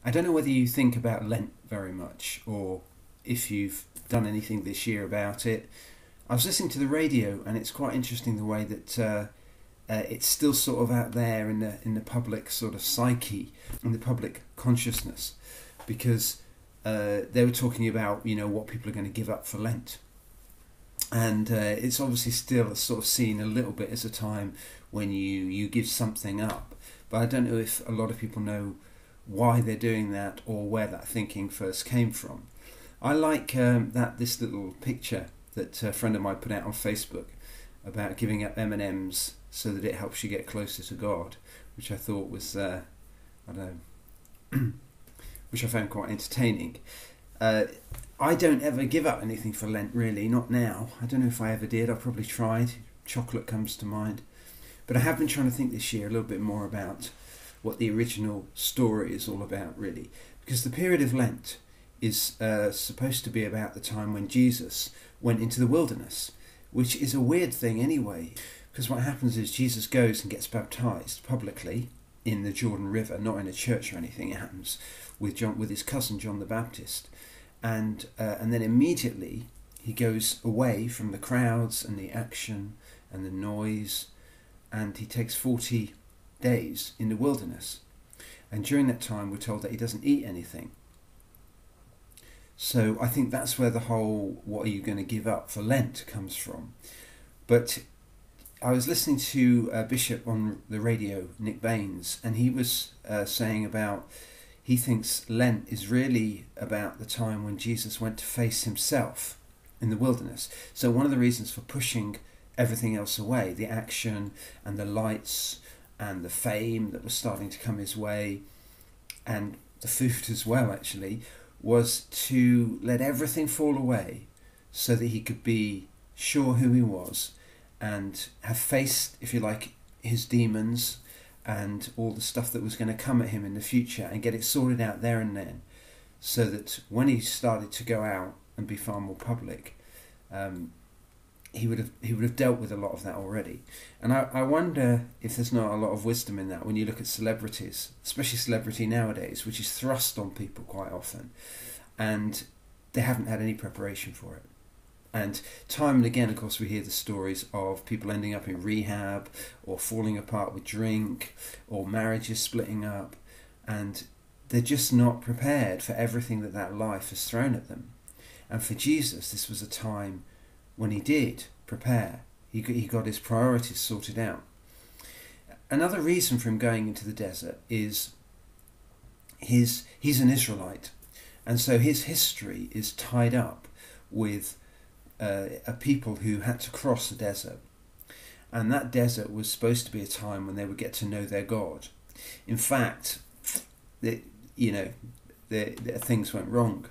I don't know whether you think about Lent very much or if you've done anything this year about it. I was listening to the radio, and it's quite interesting the way that it's still sort of out there in the public sort of psyche, in the public consciousness, because they were talking about what people are going to give up for Lent, and it's obviously still sort of seen a little bit as a time when you give something up. But I don't know if a lot of people know why they're doing that or where that thinking first came from. I like this little picture that a friend of mine put out on Facebook about giving up M&Ms so that it helps you get closer to God, which I thought was which I found quite entertaining. I don't ever give up anything for Lent, really, not now. I don't know if I ever did. I probably tried. Chocolate comes to mind. But I have been trying to think this year a little bit more about what the original story is all about, really. Because the period of Lent is supposed to be about the time when Jesus went into the wilderness, which is a weird thing anyway. Because what happens is Jesus goes and gets baptised publicly in the Jordan River, not in a church or anything. It happens with his cousin John the Baptist. And then immediately he goes away from the crowds and the action and the noise, and he takes 40 days in the wilderness. And during that time we're told that he doesn't eat anything. So I think that's where the whole "what are you going to give up for Lent" comes from. But I was listening to a bishop on the radio, Nick Baines, and he was saying about, he thinks Lent is really about the time when Jesus went to face himself in the wilderness. So one of the reasons for pushing everything else away, the action and the lights and the fame that was starting to come his way, and the food as well actually, was to let everything fall away so that he could be sure who he was and have faced, if you like, his demons and all the stuff that was going to come at him in the future, and get it sorted out there and then, so that when he started to go out and be far more public, he would have dealt with a lot of that already. And I wonder if there's not a lot of wisdom in that when you look at celebrities, especially celebrity nowadays, which is thrust on people quite often, and they haven't had any preparation for it. And time and again, of course, we hear the stories of people ending up in rehab or falling apart with drink or marriages splitting up, and they're just not prepared for everything that life has thrown at them. And for Jesus, this was a time when he did prepare. He got his priorities sorted out. Another reason for him going into the desert is he's an Israelite, and so his history is tied up with a people who had to cross the desert, and that desert was supposed to be a time when they would get to know their God. In fact, things went wrong,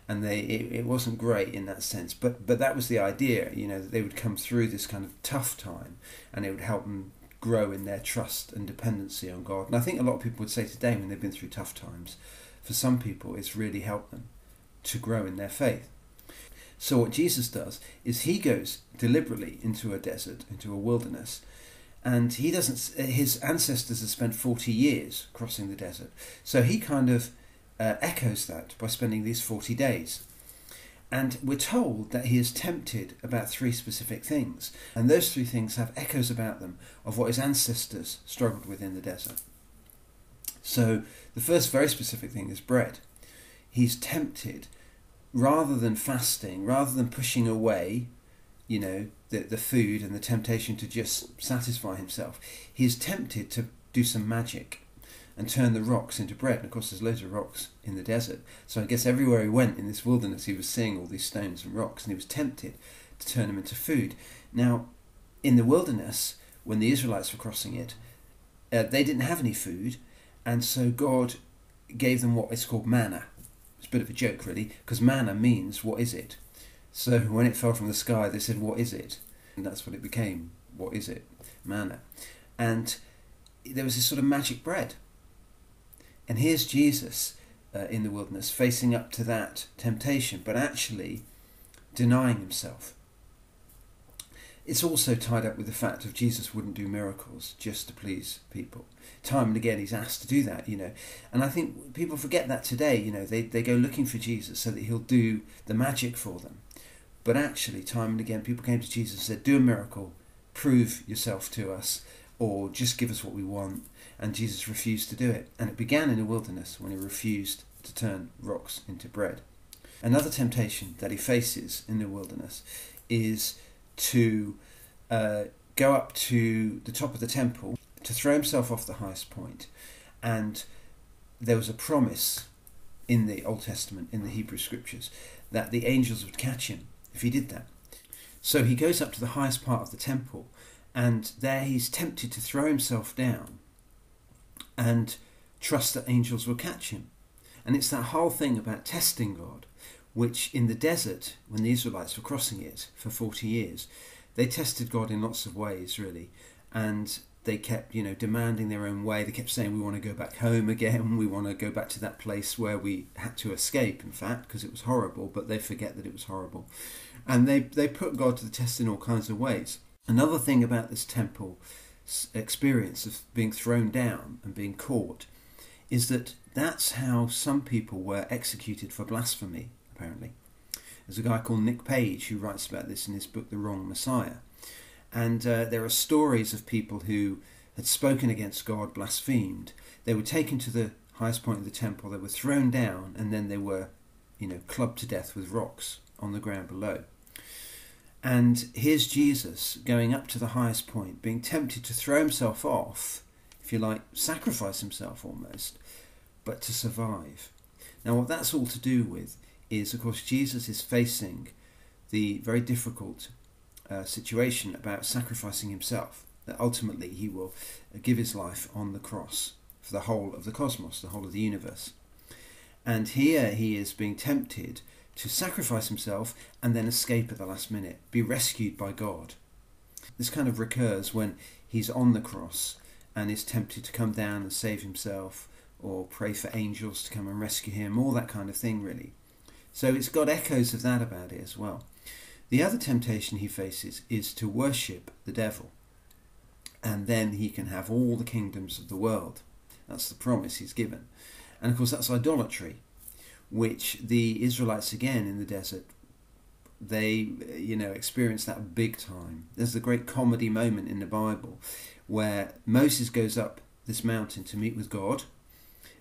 and it wasn't great in that sense. But that was the idea, that they would come through this kind of tough time, and it would help them grow in their trust and dependency on God. And I think a lot of people would say today, when they've been through tough times, for some people it's really helped them to grow in their faith. So what Jesus does is he goes deliberately into a desert, into a wilderness, and his ancestors have spent 40 years crossing the desert. So he kind of echoes that by spending these 40 days. And we're told that he is tempted about 3 specific things, and those 3 things have echoes about them of what his ancestors struggled with in the desert. So the first very specific thing is bread. He's tempted, rather than fasting, rather than pushing away, the food and the temptation to just satisfy himself, he's tempted to do some magic and turn the rocks into bread. And of course there's loads of rocks in the desert, so I guess everywhere he went in this wilderness he was seeing all these stones and rocks, and he was tempted to turn them into food. Now, in the wilderness, when the Israelites were crossing it, they didn't have any food, and so God gave them what is called manna. It's a bit of a joke, really, because manna means "what is it?" So when it fell from the sky, they said, "What is it?" And that's what it became. What is it? Manna. And there was this sort of magic bread. And here's Jesus in the wilderness, facing up to that temptation, but actually denying himself. it's also tied up with the fact of Jesus wouldn't do miracles just to please people. Time and again he's asked to do that, and I think people forget that today. They go looking for Jesus so that he'll do the magic for them, but actually time and again people came to Jesus and said, do a miracle, prove yourself to us, or just give us what we want, and Jesus refused to do it. And it began in the wilderness when he refused to turn rocks into bread. Another temptation that he faces in the wilderness is to go up to the top of the temple, to throw himself off the highest point. And there was a promise in the Old Testament, in the Hebrew Scriptures, that the angels would catch him if he did that. So he goes up to the highest part of the temple, and there he's tempted to throw himself down and trust that angels will catch him. And it's that whole thing about testing God, which in the desert, when the Israelites were crossing it for 40 years, they tested God in lots of ways, really. And they kept, demanding their own way. They kept saying, we want to go back home again. We want to go back to that place where we had to escape, in fact, because it was horrible, but they forget that it was horrible. And they put God to the test in all kinds of ways. Another thing about this temple experience of being thrown down and being caught is that that's how some people were executed for blasphemy, apparently. There's a guy called Nick Page who writes about this in his book The Wrong Messiah. And there are stories of people who had spoken against God, blasphemed. They were taken to the highest point of the temple, they were thrown down, and then they were, clubbed to death with rocks on the ground below. And here's Jesus going up to the highest point, being tempted to throw himself off, if you like, sacrifice himself almost, but to survive. Now what that's all to do with is, of course, Jesus is facing the very difficult situation about sacrificing himself, that ultimately he will give his life on the cross for the whole of the cosmos, the whole of the universe. And here he is being tempted to sacrifice himself and then escape at the last minute, be rescued by God. This kind of recurs when he's on the cross and is tempted to come down and save himself, or pray for angels to come and rescue him, all that kind of thing, really. So it's got echoes of that about it as well. The other temptation he faces is to worship the devil, and then he can have all the kingdoms of the world. That's the promise he's given. And of course that's idolatry, which the Israelites, again, in the desert, they, experience that big time. There's the great comedy moment in the Bible where Moses goes up this mountain to meet with God.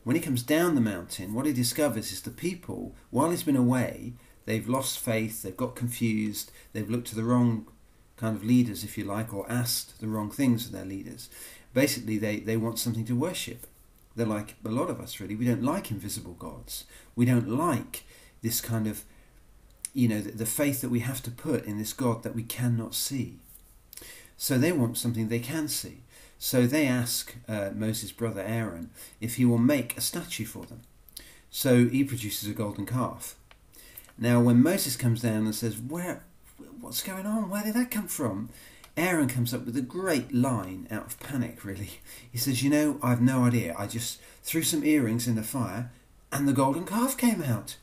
When he comes down the mountain, what he discovers is the people, while he's been away, they've lost faith, they've got confused, they've looked to the wrong kind of leaders, if you like, or asked the wrong things of their leaders. Basically, they want something to worship. They're like a lot of us, really. We don't like invisible gods. We don't like this kind of, the faith that we have to put in this God that we cannot see. So they want something they can see. So they ask Moses' brother Aaron if he will make a statue for them. So he produces a golden calf. Now when Moses comes down and says, what's going on? Where did that come from? Aaron comes up with a great line out of panic, really. He says, I've no idea. I just threw some earrings in the fire and the golden calf came out.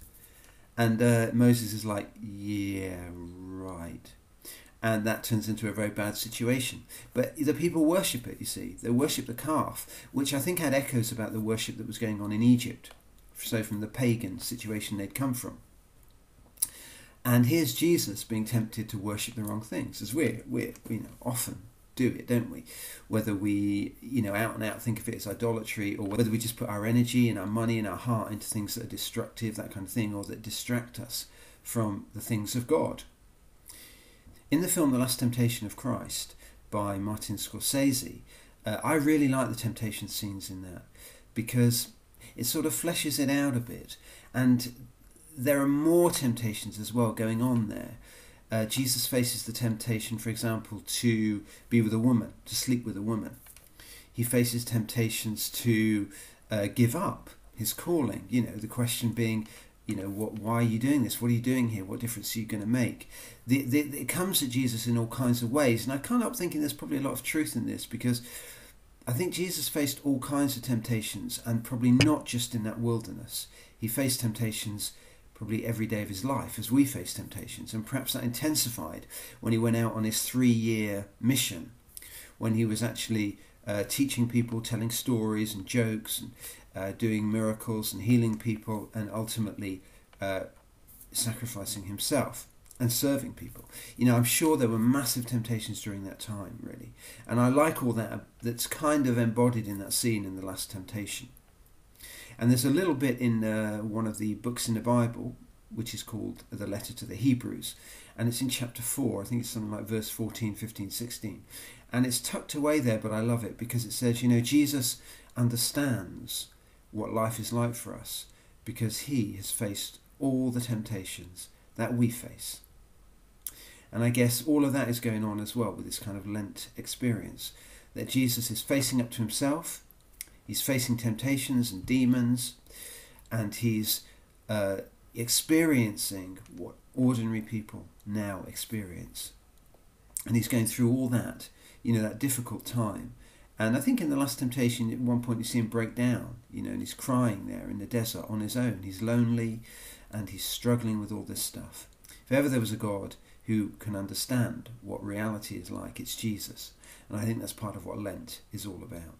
And Moses is like, yeah, right. And that turns into a very bad situation. But the people worship it, you see. They worship the calf, which I think had echoes about the worship that was going on in Egypt. So from the pagan situation they'd come from. And here's Jesus being tempted to worship the wrong things, as we often do it, don't we? Whether we, out and out think of it as idolatry, or whether we just put our energy and our money and our heart into things that are destructive, that kind of thing, or that distract us from the things of God. In the film The Last Temptation of Christ by Martin Scorsese, I really like the temptation scenes in that, because it sort of fleshes it out a bit, and there are more temptations as well going on there. Jesus faces the temptation, for example, to be with a woman, to sleep with a woman. He faces temptations to give up his calling. The question being, why are you doing this? What are you doing here? What difference are you going to make? It comes at Jesus in all kinds of ways, and I can't help thinking there's probably a lot of truth in this, because I think Jesus faced all kinds of temptations, and probably not just in that wilderness. He faced temptations probably every day of his life as we face temptations. And perhaps that intensified when he went out on his 3-year mission, when he was actually teaching people, telling stories and jokes, and doing miracles and healing people, and ultimately sacrificing himself and serving people. I'm sure there were massive temptations during that time, really. And I like all that that's kind of embodied in that scene in The Last Temptation. And there's a little bit in one of the books in the Bible, which is called the Letter to the Hebrews. And it's in chapter 4. I think it's something like verse 14, 15, 16. And it's tucked away there, but I love it because it says, Jesus understands what life is like for us because he has faced all the temptations that we face. And I guess all of that is going on as well with this kind of Lent experience, that Jesus is facing up to himself, he's facing temptations and demons, and he's experiencing what ordinary people now experience. And he's going through all that, that difficult time. And I think in The Last Temptation, at one point you see him break down, and he's crying there in the desert on his own. He's lonely and he's struggling with all this stuff. If ever there was a God who can understand what reality is like, it's Jesus. And I think that's part of what Lent is all about.